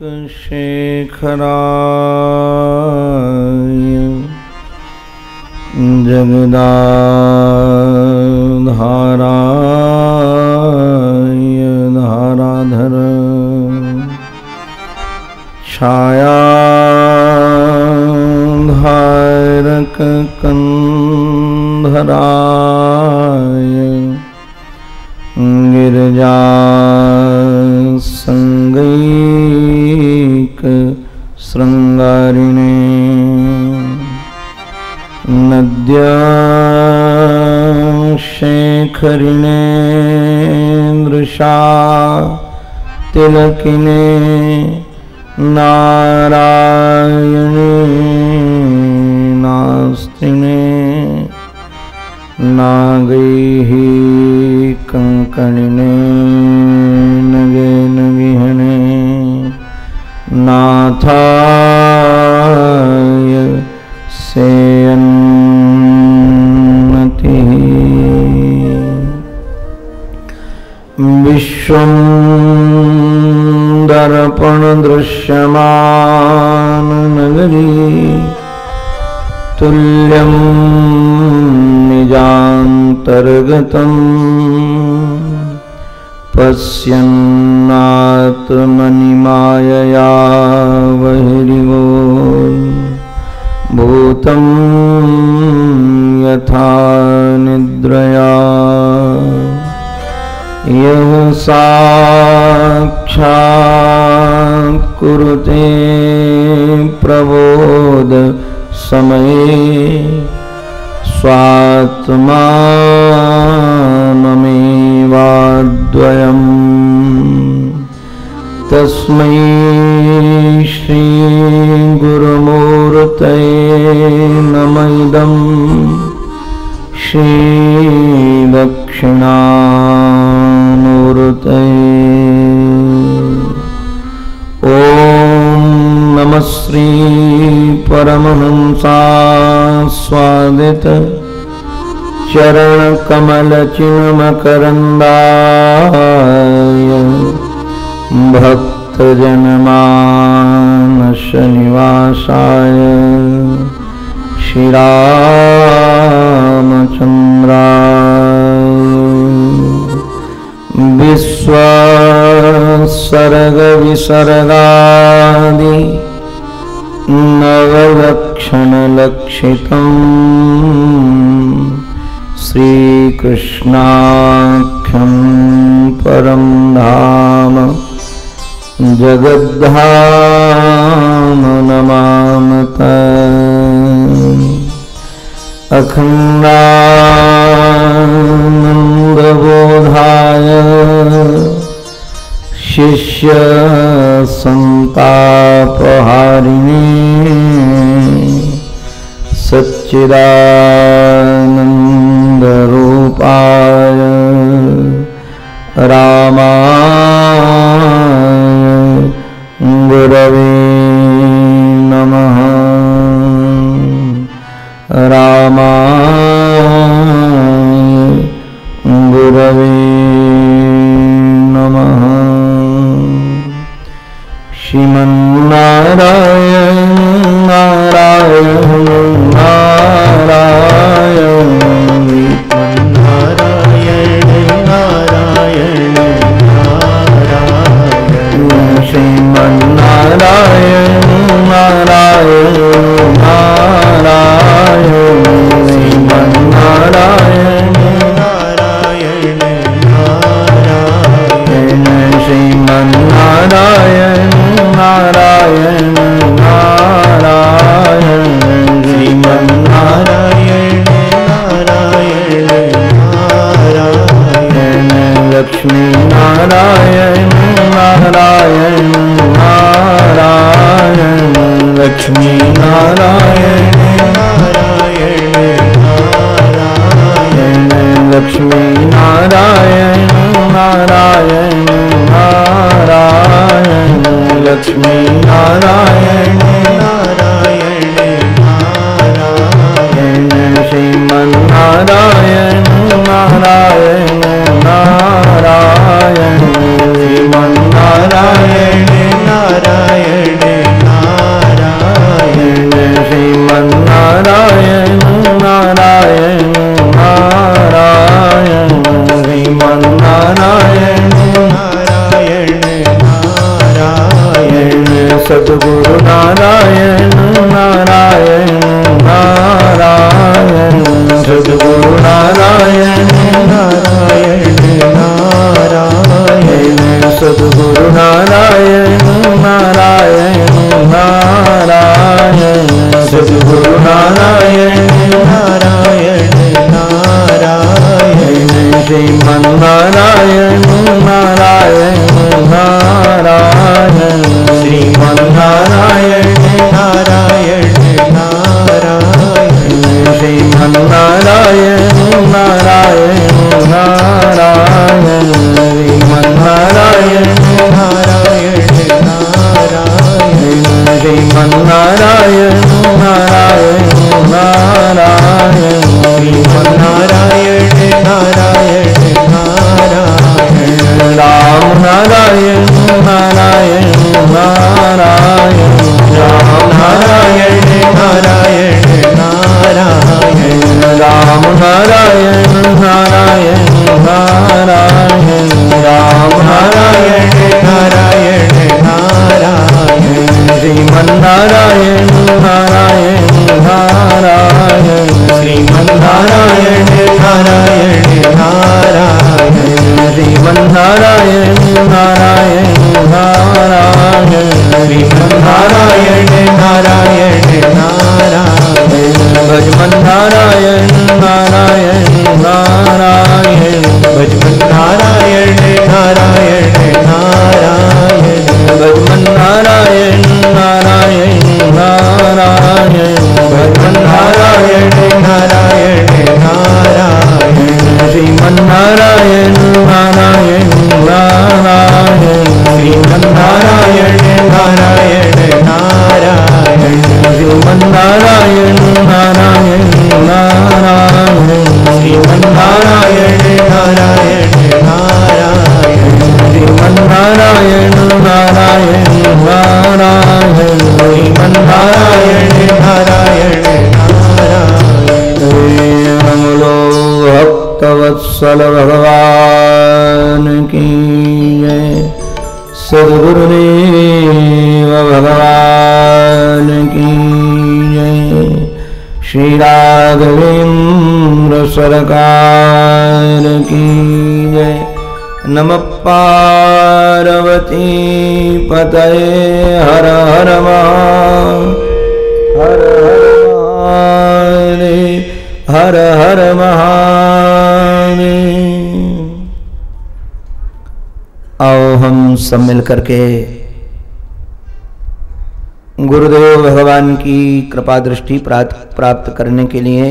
शेखराय जगदाधाराय धाराधर छायाधारक कंधराय गिरिजा संगैक श्रृंगारिणे नद्या शेखरिणे दृशा तिलकिने नारायणे नास्तिने नागैः कंकणिने नगे नगिहने नाथाय सेयन्नतिः विश्वं दर्पण दृश्यमान नगरी तुल्यं निजान्तर्गतं पश्यन्नात्मनि मायया बहिर्गो भूतं यथा निद्रया यः साक्षात् कुरुते प्रबोध समये स्वात्मानमेवाद्वयम् तस्मै श्री गुरुमूर्तये नमः इदं श्री दक्षिणामूर्तये। ओम नमः श्री परमहंसास्वादित चरण कमल चिन्मकरंदाय भक्तजनमानस निवासाय श्रीरामचंद्राय विश्वसर्ग विसर्गादि नवलक्षण लक्षितम् श्रीकृष्णाख्यं परं धाम जगद्धाम नमामः। अखंडानंदबोधाय शिष्य संतापहारिणे सच्चिदानंदरूपाय रामाय गुरवे नमः। रामाय गुरवे नमः। श्रीमन्नारायण नारायण नारायण नारायण नारायण नारायण श्रीमन्नारायण नारायण नारायण श्रीमन्नारायण नारायण नारायण श्रीमन्नारायण नारायण नारायण श्रीमन्नारायण नारायण नारायण लक्ष्मी नारायण नारायण नारायण लक्ष्मी नारायण नारायण नारायण लक्ष्मी नारायण नारायण नारायण लक्ष्मी नारायण नारायण नारायण श्रीमन्नारायण नारायण नारायण श्रीमन्नारायण नारायण श्रीमन्नारायण नारायण नारायण सद्गुरु नारायण नारायण नारायण सद्गुरु नारायण नारायण नारायण सद्गुरु नारायण नारायण नारायण सद्गुरु नारायण नारायण नारायण श्रीमन्नारायण नारायण नारायण श्रीमन्नारायण नारायण नारायण श्रीमन्नारायण नारायण नारायण श्रीमन्नारायण नारायण नारायण श्रीमन्नारायण नारायण नारायण श्रीमन्नारायण नारायण नारायण राम नारायण नारायण नारायण राम नारायण नारायण नारायण राम नारायण नारायण नारायण राम नारायण नारायण नारायण श्रीमन्नारायण नारायण नारायण श्रीमन्नारायण नारायण नारायण श्रीमन्नारायण नारायण नारायण श्रीमन्नारायण नारायण नारायण भजमन्नारायण नारायण नारायण भजमन्नारायण नारायण नारायण भजमन्नारायण नारायण नारायण भजमन्नारायण नारायण नारायण श्रीमन्नारायण नारायण नारायण श्रीमन्नारायण नारायण नारायण श्रीमन्नारायण नारायण नारायण श्रीमन्नारायण नारायण नारायण श्रीमन्नारायण नारायण नारायण श्रीमन्नारायण नारायण नारायण नमो भक्तवत्सल भगवान की जय सद्गुरुदेव भगवान की जय श्री राघवेंद्र सरकार की जय नमः पार्वती पतये हर हर महादेव हर हर महादेव। आओ हम सब मिल करके गुरुदेव भगवान की कृपा दृष्टि प्राप्त करने के लिए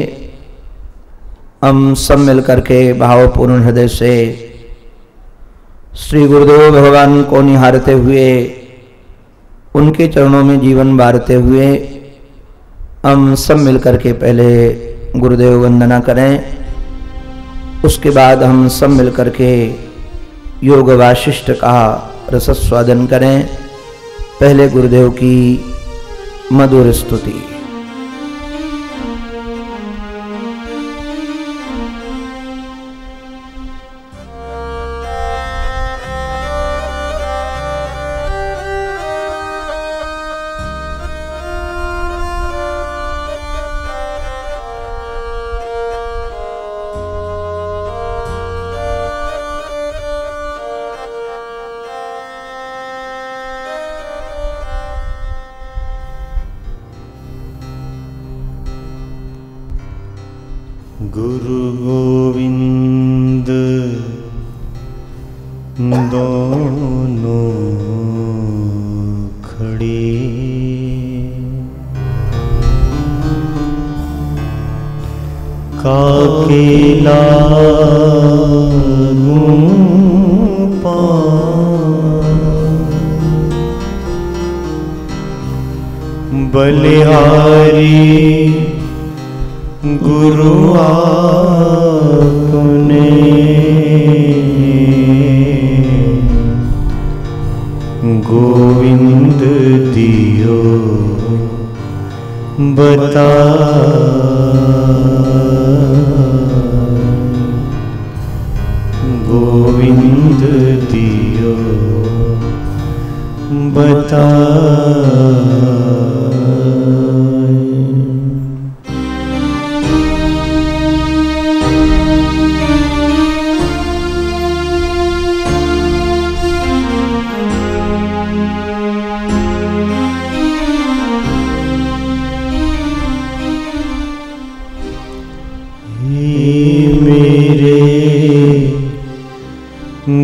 हम सब मिल करके भावपूर्ण हृदय से श्री गुरुदेव भगवान को निहारते हुए उनके चरणों में जीवन बारते हुए हम सब मिल करके पहले गुरुदेव वंदना करें। उसके बाद हम सब मिल करके योग वाशिष्ठ का रसस्वादन करें। पहले गुरुदेव की मधुर स्तुति। गुरु गोविंद दोनों खड़े, काके लागूं पाँव, बलिहारी गुरु आपने गोविंद दियो बता, गोविंद दियो बता।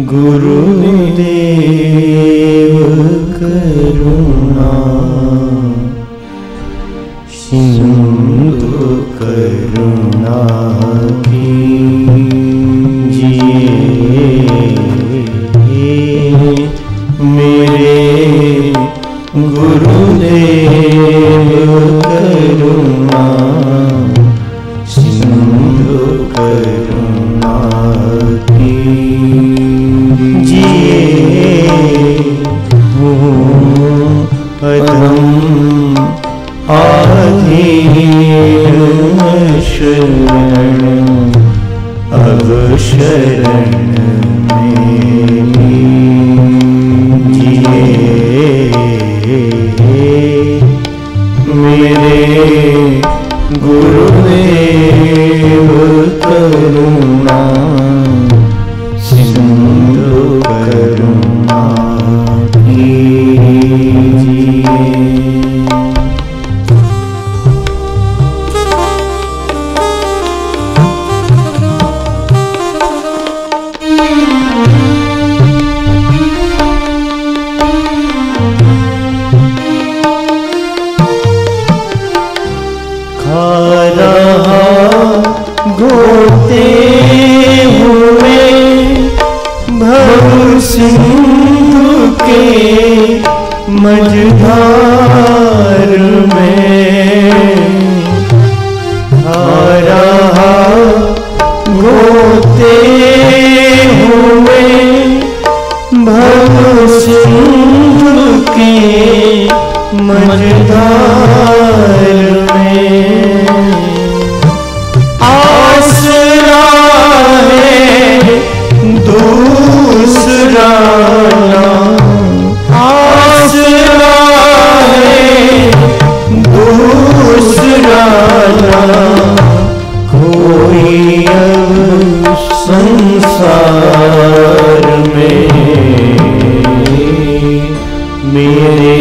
गुरुदेव करुणा सिंधु करुणा कीजिए। मेरे गुरुदेव करुणा सिंधु करुणा परम आधीन शरण अब शरण में जिए। मेरे गुरुदेव करुणा सिंधु करुणा गोते हुए भव सिंधु के मझधार में धारा गोते हुए भव सिंधु के मझधार में आसरा है दूसरा आसरा है दूसरा कोई अब संसार में। मेरे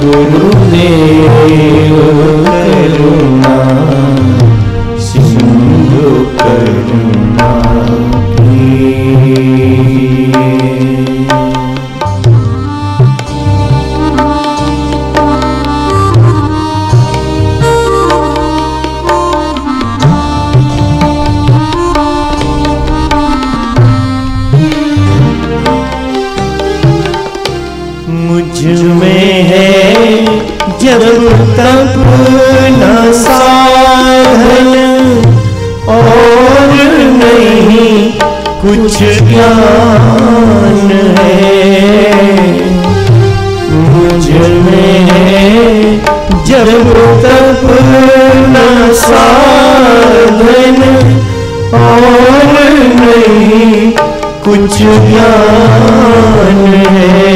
गुरुदेव करुणा सिंधु करुणा मुझ में है जब तक न साधन और नहीं कुछ ज्ञान है। मुझ में है जब तक न साधन और नहीं कुछ ज्ञान है।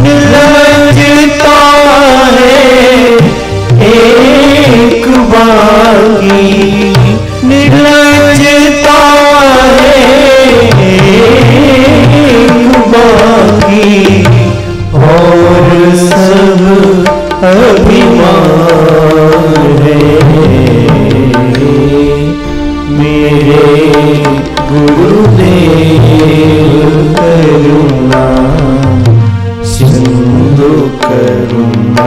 निर्लजता है एक बाकी निर्लजता है एक बाकी और सब अभिमान है। मेरे गुरुदेव करुणा सिंधु करुणा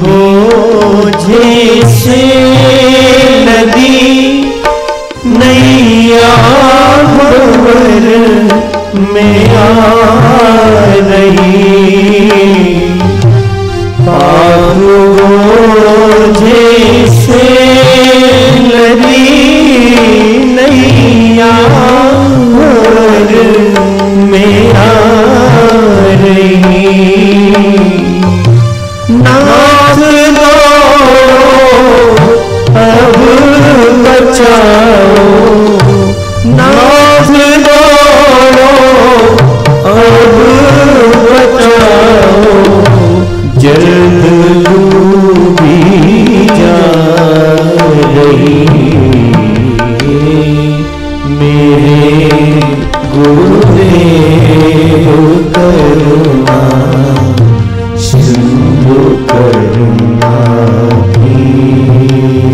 बोझे से नदी नैया भंवर में आ तेरे से लगी नैया और मेरा रही नाथ दौड़ो अब बचाओ नाथ दौड़ो अब बचाओ जल्द डूबी जा रही मेरे गुरुदेव करुणा सिंधु करुणा कीजिए।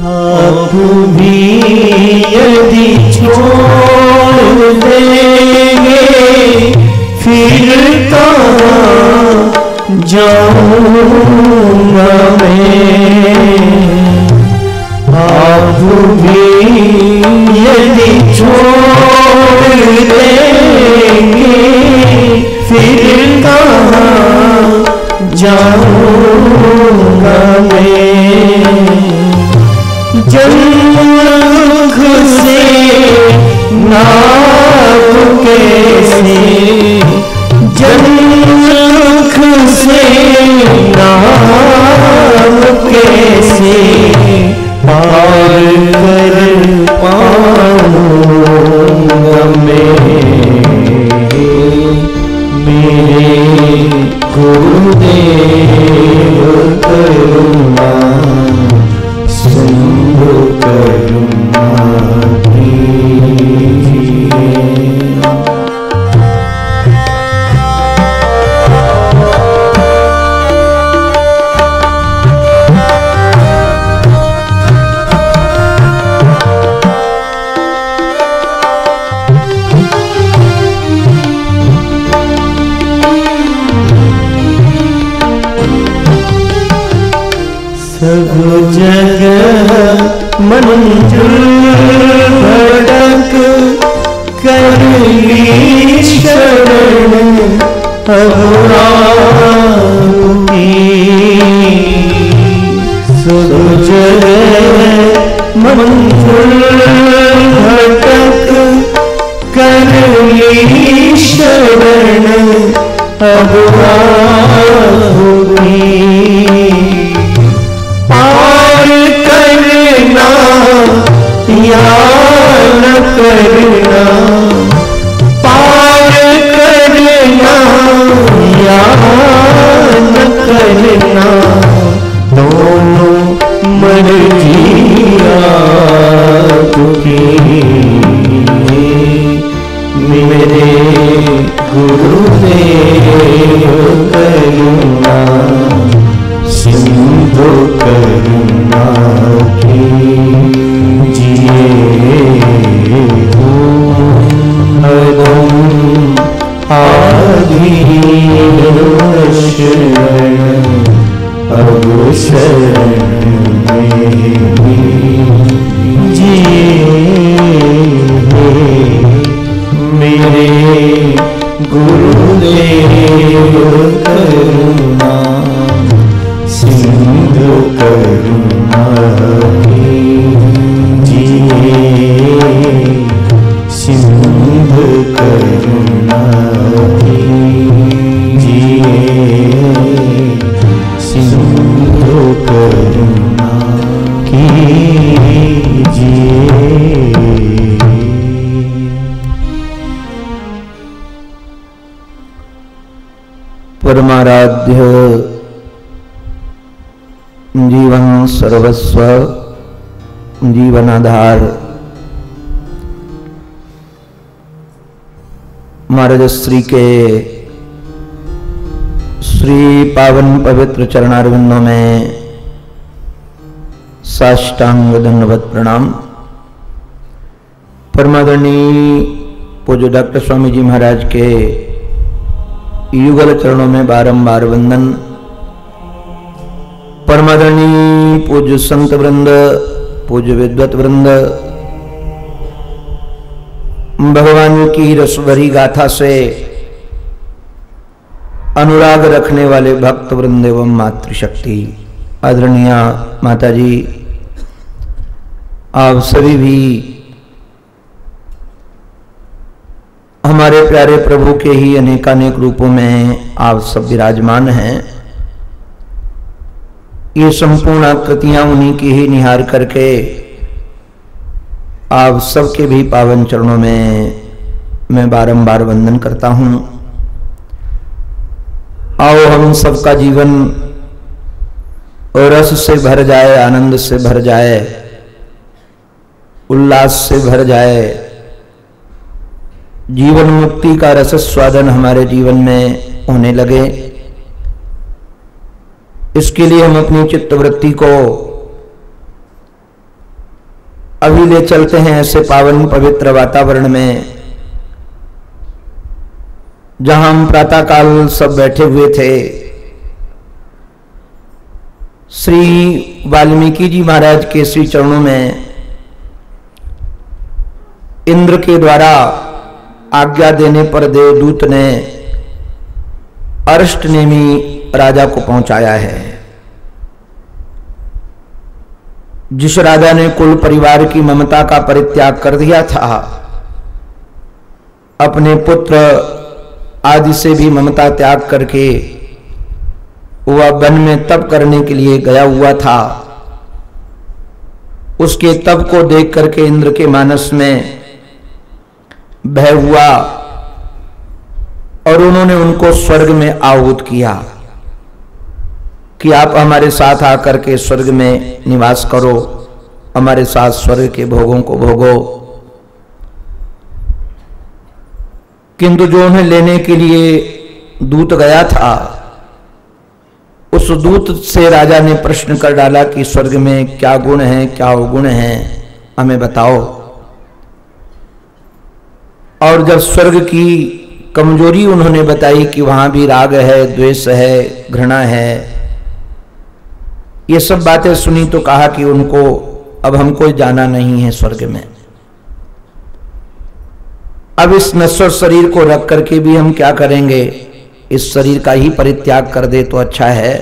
आप भी यदि छोड़ देंगे फिर कहाँ जाऊंगा मैं आप भी यदि छोड़ देंगे फिर कहाँ जाऊंगा मैं जंग से नाप कैसे जंग से नाप कैसे पार कर पाऊंगा मैं मेरे गुरुदेव करुणा सिंधु करुणा कीजिए। सब जगह मंजुल भड़क कर ली शरण अब आपकी सब जगह मंजुल भड़क कर ली शरण अब आपकी पार करना या न करना पार करना या न करना दोनों मर्जियां आपकी मेरे गुरुदेव करुणा सिंधु करुणा कीजिए। अगम आधीन शरण अब शरण मेरे गुरुदेव करुणा सिंधु करुणा कीजिए सिंधु करुणा कीजिए सिंधु करुणा कीजिए। परमाराध्य जीवन सर्वस्व जीवनाधार महाराज श्री के श्री पावन पवित्र चरणारविंदों में साष्टांग दंडवत प्रणाम। परमादरणीय पूज्य डॉक्टर स्वामी जी महाराज के युगल चरणों में बारंबार वंदन। परमादरणीय पूज्य संत वृंद, पूज्य विद्वत वृंद, भगवान की रसभरी गाथा से अनुराग रखने वाले भक्त वृंद एवं मातृशक्ति, आदरणीय माता जी, आप सभी भी हमारे प्यारे प्रभु के ही अनेकानेक रूपों में आप सब विराजमान हैं। ये संपूर्ण आकृतियां उन्हीं की ही निहार करके आप सबके भी पावन चरणों में मैं बारंबार वंदन करता हूं। आओ हम सबका जीवन रस से भर जाए, आनंद से भर जाए, उल्लास से भर जाए, जीवन मुक्ति का रस स्वादन हमारे जीवन में होने लगे। इसके लिए हम अपनी चित्तवृत्ति को अभी ले चलते हैं ऐसे पावन पवित्र वातावरण में, जहां हम प्रातःकाल सब बैठे हुए थे। श्री वाल्मीकि जी महाराज के श्री चरणों में इंद्र के द्वारा आज्ञा देने पर देवदूत ने अरिष्टनेमी राजा को पहुंचाया है। जिस राजा ने कुल परिवार की ममता का परित्याग कर दिया था, अपने पुत्र आदि से भी ममता त्याग करके वह वन में तप करने के लिए गया हुआ था, उसके तप को देख करके इंद्र के मानस में भय हुआ और उन्होंने उनको स्वर्ग में आहूत किया कि आप हमारे साथ आकर के स्वर्ग में निवास करो, हमारे साथ स्वर्ग के भोगों को भोगो। किंतु जो उन्हें लेने के लिए दूत गया था, उस दूत से राजा ने प्रश्न कर डाला कि स्वर्ग में क्या गुण है, क्या अवगुण है, हमें बताओ। और जब स्वर्ग की कमजोरी उन्होंने बताई कि वहां भी राग है, द्वेष है, घृणा है, ये सब बातें सुनी तो कहा कि उनको अब हमको जाना नहीं है स्वर्ग में। अब इस नश्वर शरीर को रख करके भी हम क्या करेंगे, इस शरीर का ही परित्याग कर दे तो अच्छा है।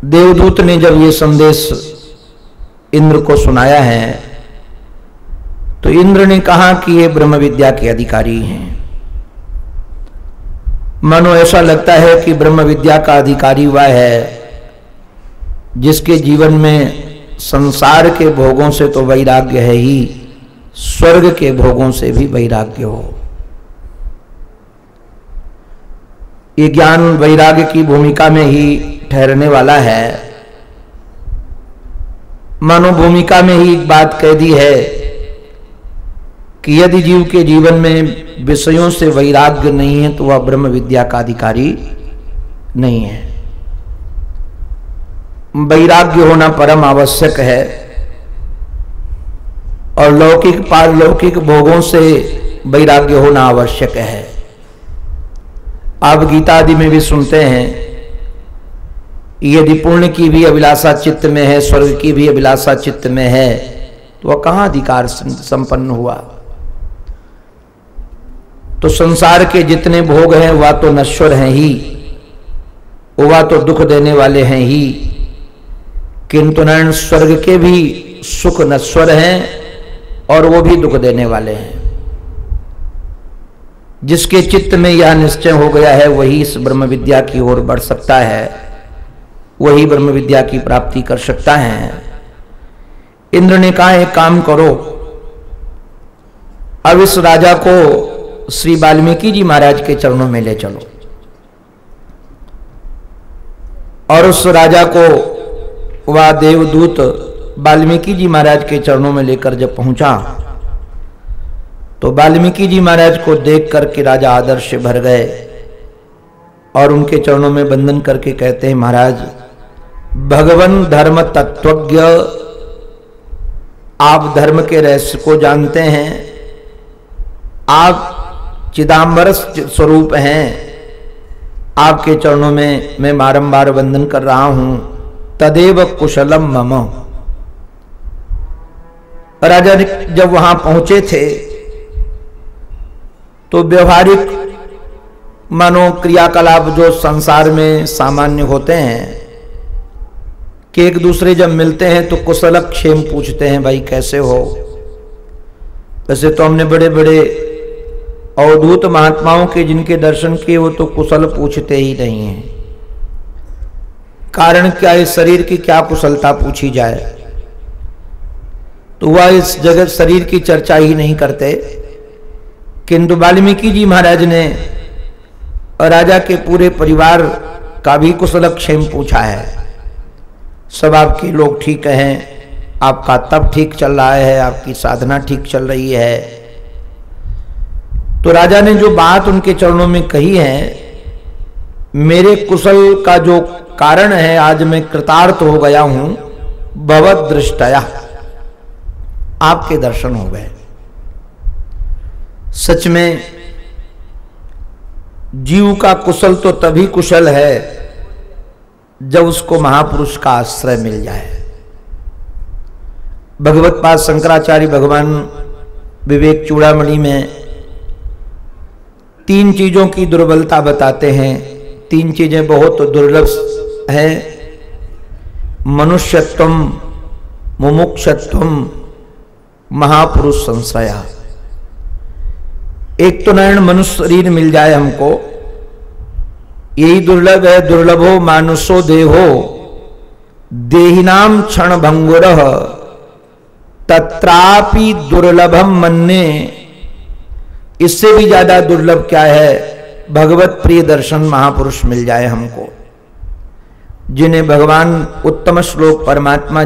देवदूत ने जब ये संदेश इंद्र को सुनाया है, तो इंद्र ने कहा कि ये ब्रह्म विद्या के अधिकारी हैं। मानो ऐसा लगता है कि ब्रह्म विद्या का अधिकारी वह है जिसके जीवन में संसार के भोगों से तो वैराग्य है ही, स्वर्ग के भोगों से भी वैराग्य हो। ये ज्ञान वैराग्य की भूमिका में ही ठहरने वाला है। मानो भूमिका में ही एक बात कह दी है कि यदि जीव के जीवन में विषयों से वैराग्य नहीं है तो वह ब्रह्म विद्या का अधिकारी नहीं है। वैराग्य होना परम आवश्यक है और लौकिक पारलौकिक भोगों से वैराग्य होना आवश्यक है। आप गीता आदि में भी सुनते हैं, यदि पुण्य की भी अभिलाषा चित्त में है, स्वर्ग की भी अभिलाषा चित्त में है, तो वह कहां अधिकार संपन्न हुआ। तो संसार के जितने भोग हैं वह तो नश्वर हैं ही, वह तो दुख देने वाले हैं ही, किंतु नयन स्वर्ग के भी सुख नश्वर हैं और वो भी दुख देने वाले हैं। जिसके चित्त में यह निश्चय हो गया है वही इस ब्रह्म विद्या की ओर बढ़ सकता है, वही ब्रह्म विद्या की प्राप्ति कर सकता है। इंद्र ने कहा एक काम करो, अब इस राजा को श्री वाल्मीकि जी महाराज के चरणों में ले चलो। और उस राजा को वह देवदूत वाल्मीकि जी महाराज के चरणों में लेकर जब पहुंचा, तो वाल्मीकि जी महाराज को देख करके राजा आदर से भर गए और उनके चरणों में वंदन करके कहते हैं, महाराज भगवान धर्म तत्वज्ञ, आप धर्म के रहस्य को जानते हैं, आप चिदांबर स्वरूप हैं, आपके चरणों में मैं बारंबार वंदन कर रहा हूं। तदेव कुशलम मम। राजा जब वहां पहुंचे थे तो व्यवहारिक मानो क्रियाकलाप जो संसार में सामान्य होते हैं कि एक दूसरे जब मिलते हैं तो कुशल क्षेम पूछते हैं, भाई कैसे हो। वैसे तो हमने बड़े बड़े अवधूत महात्माओं के जिनके दर्शन किए वो तो कुशल पूछते ही नहीं हैं। कारण क्या है, शरीर की क्या कुशलता पूछी जाए, तो वह इस जगत शरीर की चर्चा ही नहीं करते। किंतु वाल्मीकि जी महाराज ने राजा के पूरे परिवार का भी कुशल क्षेम पूछा है। सब आपके लोग ठीक हैं, आपका तप ठीक चल रहा है, आपकी साधना ठीक चल रही है। तो राजा ने जो बात उनके चरणों में कही है, मेरे कुशल का जो कारण है, आज मैं कृतार्थ हो गया हूं भवद दृष्टया, आपके दर्शन हो गए। सच में जीव का कुशल तो तभी कुशल है जब उसको महापुरुष का आश्रय मिल जाए। भगवत पाद शंकराचार्य भगवान विवेक चूड़ामणि में 3 चीजों की दुर्बलता बताते हैं। 3 चीजें बहुत दुर्लभ है, मनुष्यत्वम, मुमुक्षत्वम, महापुरुष संश्रया। एक तो नयन मनुष्य शरीर मिल जाए हमको, यही दुर्लभ है। दुर्लभो मानुषो देहो देहिनाम क्षण भंगुरः तत्रापि दुर्लभम मन्ने। इससे भी ज्यादा दुर्लभ क्या है, भगवत प्रिय दर्शन महापुरुष मिल जाए हमको, जिन्हें भगवान उत्तम श्लोक परमात्मा